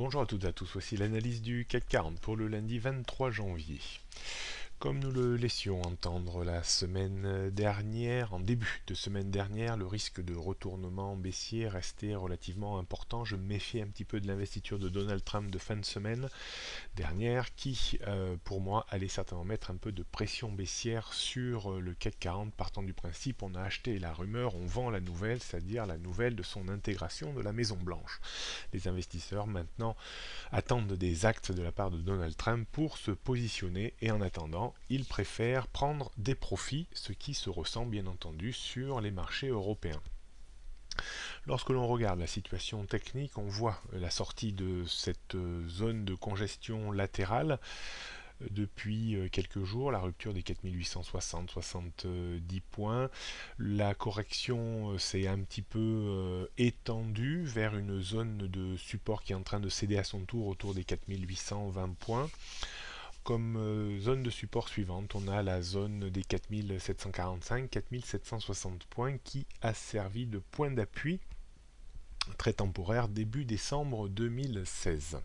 Bonjour à toutes et à tous, voici l'analyse du CAC 40 pour le lundi 23 janvier. Comme nous le laissions entendre la semaine dernière, en début de semaine dernière, le risque de retournement baissier restait relativement important. Je me méfiais un petit peu de l'investiture de Donald Trump de fin de semaine dernière qui, pour moi, allait certainement mettre un peu de pression baissière sur le CAC 40, partant du principe on a acheté la rumeur, on vend la nouvelle, c'est-à-dire la nouvelle de son intégration de la Maison Blanche. Les investisseurs maintenant attendent des actes de la part de Donald Trump pour se positionner et en attendant, ils préfèrent prendre des profits, ce qui se ressent bien entendu sur les marchés européens. Lorsque l'on regarde la situation technique, on voit la sortie de cette zone de congestion latérale depuis quelques jours, la rupture des 4860-70 points. La correction s'est un petit peu étendue vers une zone de support qui est en train de céder à son tour autour des 4820 points. Comme zone de support suivante, on a la zone des 4745-4760 points qui a servi de point d'appui très temporaire début décembre 2016.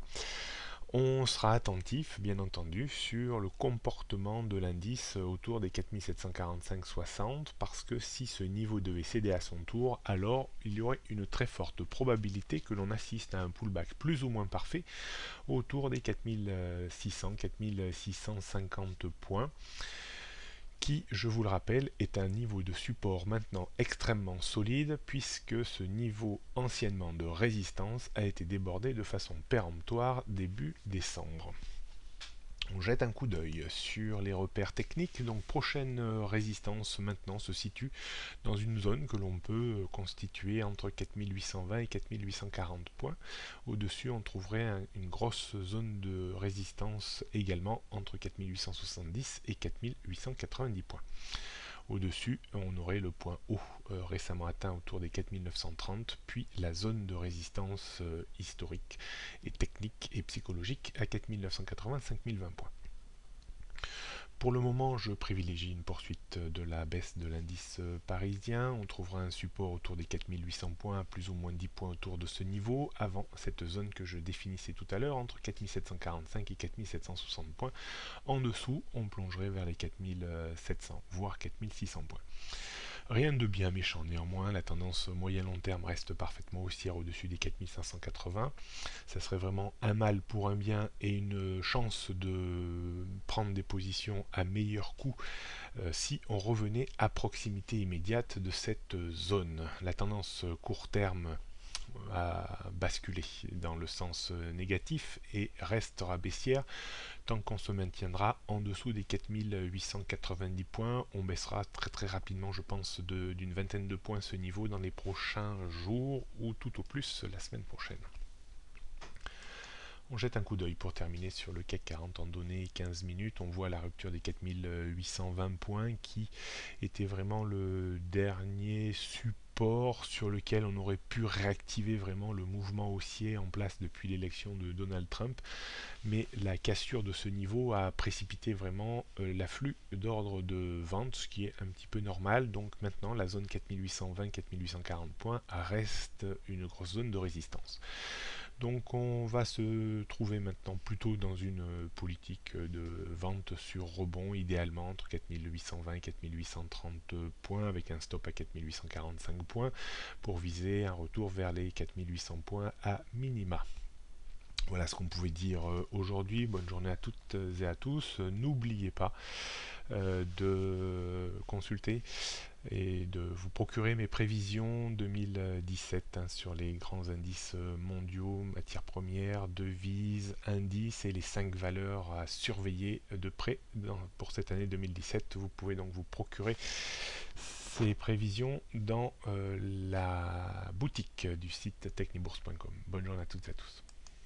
On sera attentif, bien entendu, sur le comportement de l'indice autour des 4745-60 parce que si ce niveau devait céder à son tour, alors il y aurait une très forte probabilité que l'on assiste à un pullback plus ou moins parfait autour des 4600-4650 points qui, je vous le rappelle, est un niveau de support maintenant extrêmement solide puisque ce niveau anciennement de résistance a été débordé de façon péremptoire début décembre. On jette un coup d'œil sur les repères techniques, donc prochaine résistance maintenant se situe dans une zone que l'on peut constituer entre 4820 et 4840 points. Au-dessus on trouverait une grosse zone de résistance également entre 4870 et 4890 points. Au-dessus, on aurait le point haut récemment atteint autour des 4930, puis la zone de résistance historique et technique et psychologique à 4980-5020 points. Pour le moment, je privilégie une poursuite de la baisse de l'indice parisien. On trouvera un support autour des 4800 points, plus ou moins 10 points autour de ce niveau, avant cette zone que je définissais tout à l'heure, entre 4745 et 4760 points. En dessous, on plongerait vers les 4700, voire 4600 points. Rien de bien méchant néanmoins, la tendance moyen-long terme reste parfaitement haussière au-dessus des 4580. Ça serait vraiment un mal pour un bien et une chance de prendre des positions à meilleur coût si on revenait à proximité immédiate de cette zone. La tendance court terme a basculé dans le sens négatif et restera baissière tant qu'on se maintiendra en dessous des 4890 points. On baissera très rapidement, je pense, d'une vingtaine de points ce niveau dans les prochains jours ou tout au plus la semaine prochaine. On jette un coup d'œil pour terminer sur le CAC 40 en données 15 minutes. On voit la rupture des 4820 points qui était vraiment le dernier support sur lequel on aurait pu réactiver vraiment le mouvement haussier en place depuis l'élection de Donald Trump. Mais la cassure de ce niveau a précipité vraiment l'afflux d'ordre de vente, ce qui est un petit peu normal. Donc maintenant, la zone 4820-4840 points reste une grosse zone de résistance. Donc on va se trouver maintenant plutôt dans une politique de vente sur rebond, idéalement entre 4820 et 4830 points, avec un stop à 4845 points, pour viser un retour vers les 4800 points à minima. Voilà ce qu'on pouvait dire aujourd'hui. Bonne journée à toutes et à tous. N'oubliez pas de consulter et de vous procurer mes prévisions 2017 sur les grands indices mondiaux, matières premières, devises, indices et les 5 valeurs à surveiller de près pour cette année 2017. Vous pouvez donc vous procurer ces prévisions dans la boutique du site technibourse.com. Bonne journée à toutes et à tous.